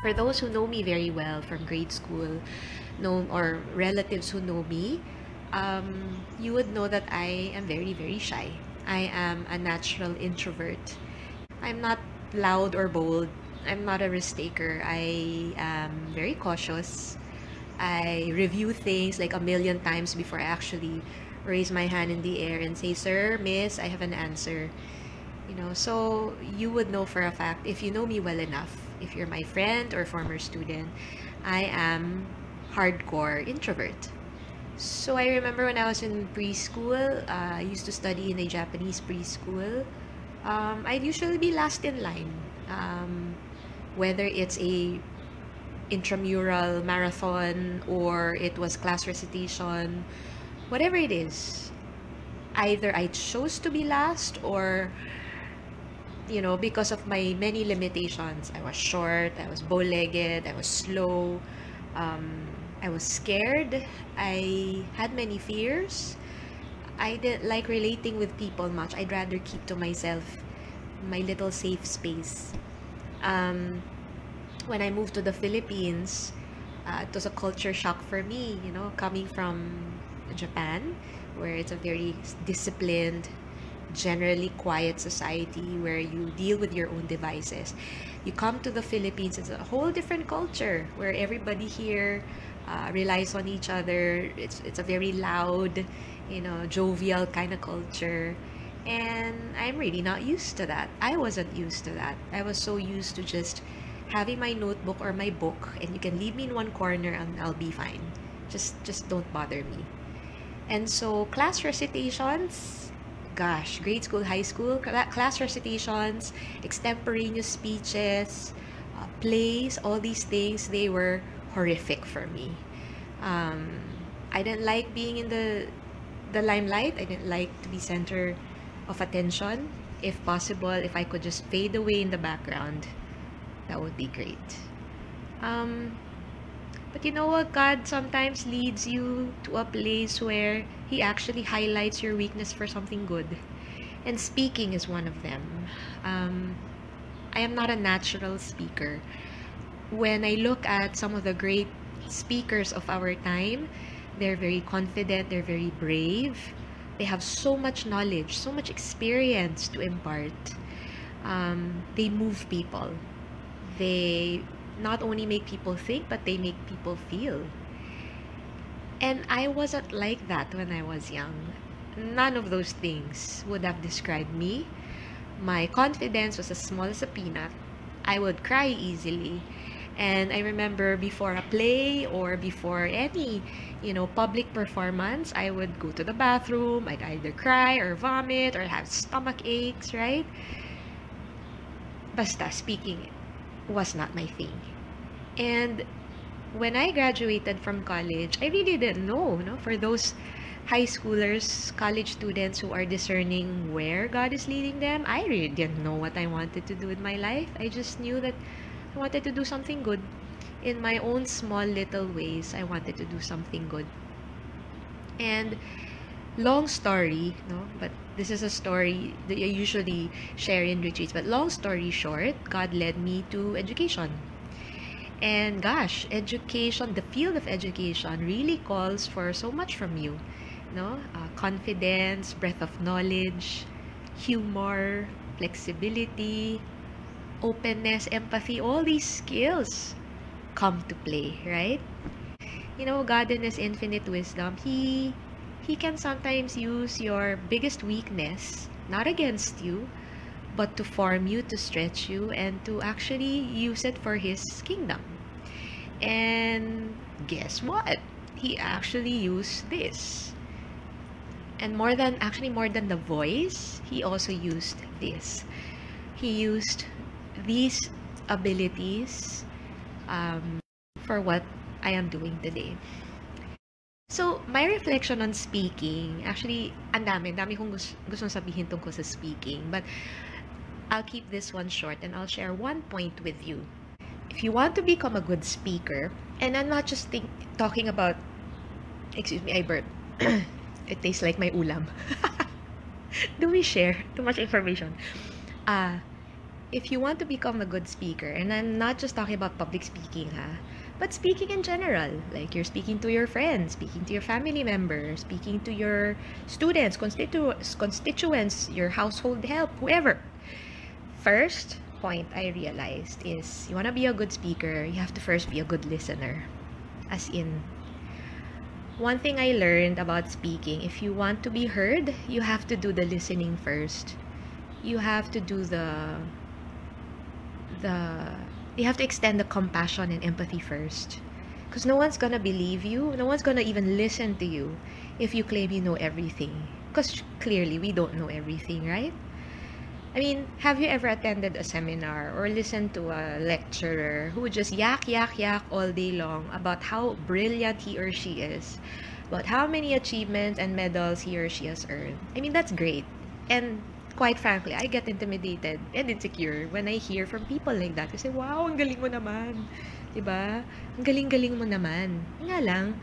For those who know me very well from grade school, know or relatives who know me, you would know that I am very, very shy. I am a natural introvert. I'm not loud or bold. I'm not a risk taker. I am very cautious. I review things like a million times before I actually raise my hand in the air and say, "Sir, miss, I have an answer." So you would know for a fact, if you know me well enough, if you're my friend or former student, I am hardcore introvert. So I remember when I was in preschool, I used to study in a Japanese preschool. I'd usually be last in line. Whether it's a intramural marathon or it was class recitation, whatever it is, either I chose to be last or because of my many limitations. I was short, I was bow-legged, I was slow, I was scared, I had many fears. I didn't like relating with people much. I'd rather keep to myself, my little safe space. Um, when I moved to the Philippines, it was a culture shock for me, coming from Japan, where it's a very disciplined, generally quiet society where you deal with your own devices. You come to the Philippines, it's a whole different culture where everybody here relies on each other. It's a very loud, jovial kind of culture. And I'm really not used to that. I wasn't used to that. I was so used to just having my notebook or my book, and you can leave me in one corner and I'll be fine. Just don't bother me. And so class recitations, gosh, grade school, high school, class recitations, extemporaneous speeches, plays, all these things, they were horrific for me. Um, I didn't like being in the limelight. I didn't like to be center of attention. If possible, if I could just fade away in the background, that would be great. Um, but you know what? God sometimes leads you to a place where He actually highlights your weakness for something good. And speaking is one of them. Um, I am not a natural speaker. When I look at some of the great speakers of our time, they're very confident, they're very brave, they have so much knowledge, so much experience to impart. They move people. They not only make people think, but they make people feel. And I wasn't like that when I was young. None of those things would have described me. My confidence was as small as a peanut. I would cry easily. And I remember before a play or before any, public performance, I would go to the bathroom. I'd either cry or vomit or have stomach aches, right? Basta, speaking was not my thing. And when I graduated from college, I really didn't know, for those high schoolers, college students who are discerning where God is leading them, I really didn't know what I wanted to do with my life. I just knew that I wanted to do something good. In my own small little ways, I wanted to do something good. And long story, no, but this is a story that I usually share in retreats. But long story short, God led me to education. And gosh, education, the field of education really calls for so much from you. Confidence, breadth of knowledge, humor, flexibility, openness, empathy, all these skills come to play, right? God in His infinite wisdom, He can sometimes use your biggest weakness, not against you, but to form you, to stretch you, and to actually use it for His kingdom. And guess what? He actually used this. And more than the voice, He also used this. He used these abilities for what I am doing today. So, my reflection on speaking, actually, ang dami kong gustong sabihin tungkol sa speaking, but I'll keep this one short and I'll share one point with you. If you want to become a good speaker, and I'm not just talking about, excuse me, I burped. It tastes like my ulam. Do we share too much information? if you want to become a good speaker, and I'm not just talking about public speaking, but speaking in general, like you're speaking to your friends, speaking to your family members, speaking to your students, constituents, your household help, whoever. First point I realized is you want to be a good speaker, you have to first be a good listener. As in, one thing I learned about speaking, if you want to be heard, you have to do the listening first. You have to do the you have to extend the compassion and empathy first. Because no one's gonna believe you, no one's gonna even listen to you if you claim you know everything. Because clearly we don't know everything, right? I mean, have you ever attended a seminar or listened to a lecturer who would just yak, yak, yak all day long about how brilliant he or she is, about how many achievements and medals he or she has earned? I mean, that's great. And quite frankly, I get intimidated and insecure when I hear from people like that. Kasi, wow, ang galing mo naman. Diba? Ang galing-galing mo naman. Nga lang,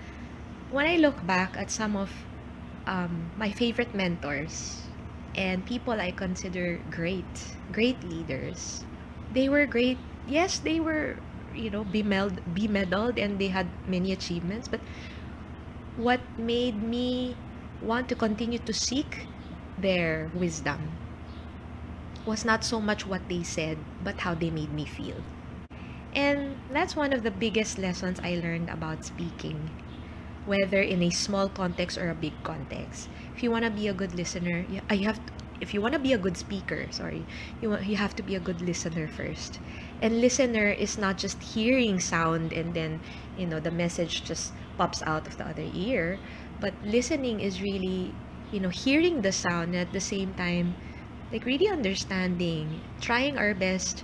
when I look back at some of my favorite mentors and people I consider great leaders, they were great. Yes, they were, bemedaled and they had many achievements. But what made me want to continue to seek their wisdom was not so much what they said, but how they made me feel. And that's one of the biggest lessons I learned about speaking, whether in a small context or a big context. If you want to be a good listener, if you want to be a good speaker, sorry, you have to be a good listener first. And listener is not just hearing sound and then, the message just pops out of the other ear, but listening is really, hearing the sound and at the same time, like really understanding, trying our best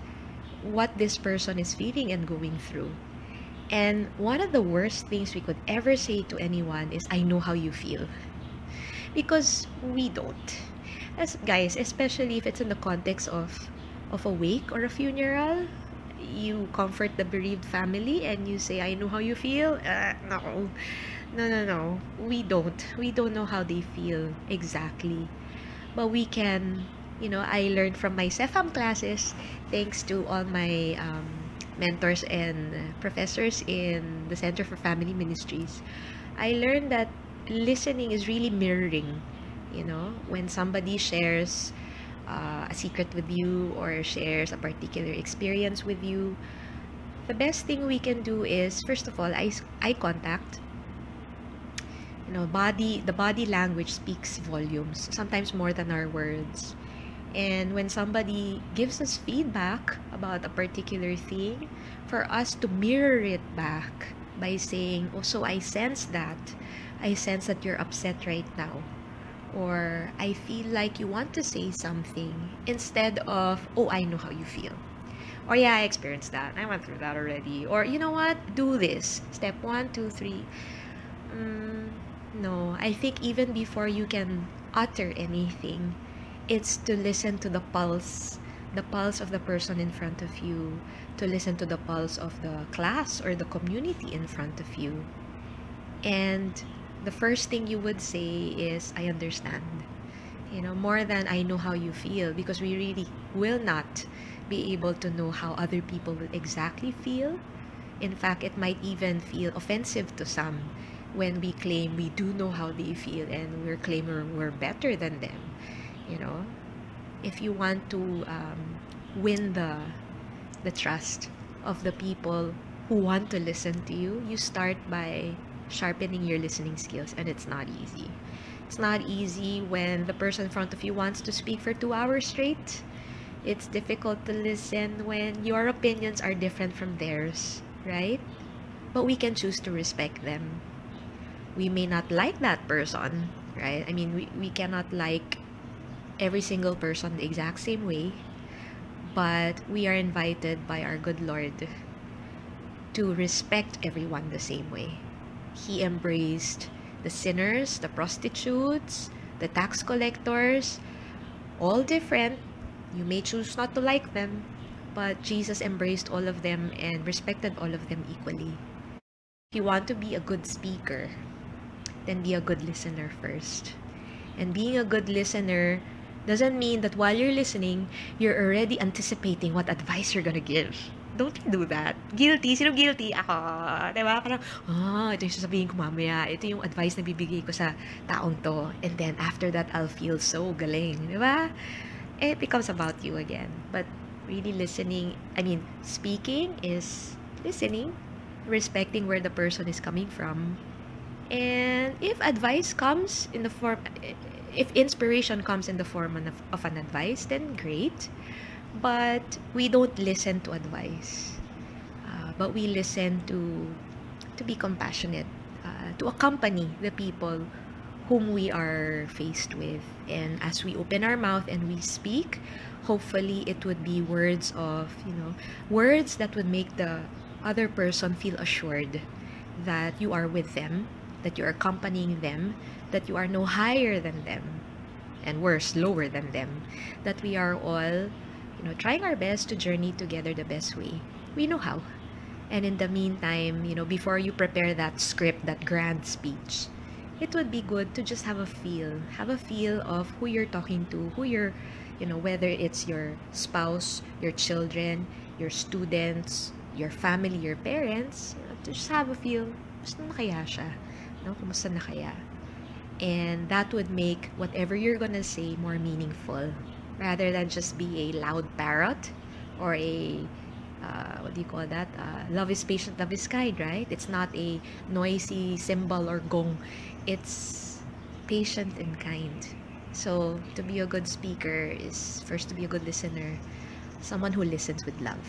what this person is feeling and going through. And one of the worst things we could ever say to anyone is, I know how you feel. Because we don't. As guys, especially if it's in the context of a wake or a funeral, you comfort the bereaved family and you say, I know how you feel. No. No. We don't. We don't know how they feel exactly. But we can, I learned from my CEFAM classes, thanks to all my mentors and professors in the Center for Family Ministries. I learned that listening is really mirroring. When somebody shares a secret with you or shares a particular experience with you, the best thing we can do is, first of all, eye contact. The body language speaks volumes, sometimes more than our words. And when somebody gives us feedback about a particular thing, for us to mirror it back by saying, oh, so I sense that. I sense that you're upset right now. Or I feel like you want to say something, instead of, oh, I know how you feel. Or yeah, I experienced that. I went through that already. Or you know what? Do this. Step 1, 2, 3. No, I think even before you can utter anything, it's to listen to the pulse of the person in front of you, to listen to the pulse of the class or the community in front of you. And the first thing you would say is, I understand. More than I know how you feel, because we really will not be able to know how other people will exactly feel. In fact, it might even feel offensive to some when we claim we do know how they feel and we're claiming we're better than them. If you want to win the trust of the people who want to listen to you, you start by sharpening your listening skills, and it's not easy. It's not easy when the person in front of you wants to speak for 2 hours straight. It's difficult to listen when your opinions are different from theirs, right? But we can choose to respect them. We may not like that person, right? I mean, we cannot like every single person the exact same way, but we are invited by our good Lord to respect everyone the same way. He embraced the sinners, the prostitutes, the tax collectors, all different. You may choose not to like them, but Jesus embraced all of them and respected all of them equally. If you want to be a good speaker, then be a good listener first. And being a good listener Doesn't mean that while you're listening, you're already anticipating what advice you're gonna give. Don't do that. Guilty. Sino guilty? Ako. Diba? Parang, ito yung sasabihin ko mamaya. Ito yung advice na bibigay ko sa taong to. And then, after that, I'll feel so galing. Diba? It becomes about you again. But really listening, speaking is listening, respecting where the person is coming from. And if advice comes in the form, if inspiration comes in the form of an advice, then great. But we don't listen to advice. But we listen to be compassionate, to accompany the people whom we are faced with. And as we open our mouth and we speak, hopefully it would be words of, words that would make the other person feel assured that you are with them, that you're accompanying them, that you are no higher than them, and worse, lower than them, that we are all, trying our best to journey together the best way we know how. And in the meantime, before you prepare that script, that grand speech, it would be good to just have a feel of who you're talking to, who you're, whether it's your spouse, your children, your students, your family, your parents, to just have a feel, kumusta na kaya siya? Kumusta na kaya? And that would make whatever you're gonna say more meaningful, rather than just be a loud parrot or a what do you call that? Love is patient, love is kind, right? It's not a noisy cymbal or gong. It's patient and kind. So to be a good speaker is first to be a good listener, someone who listens with love.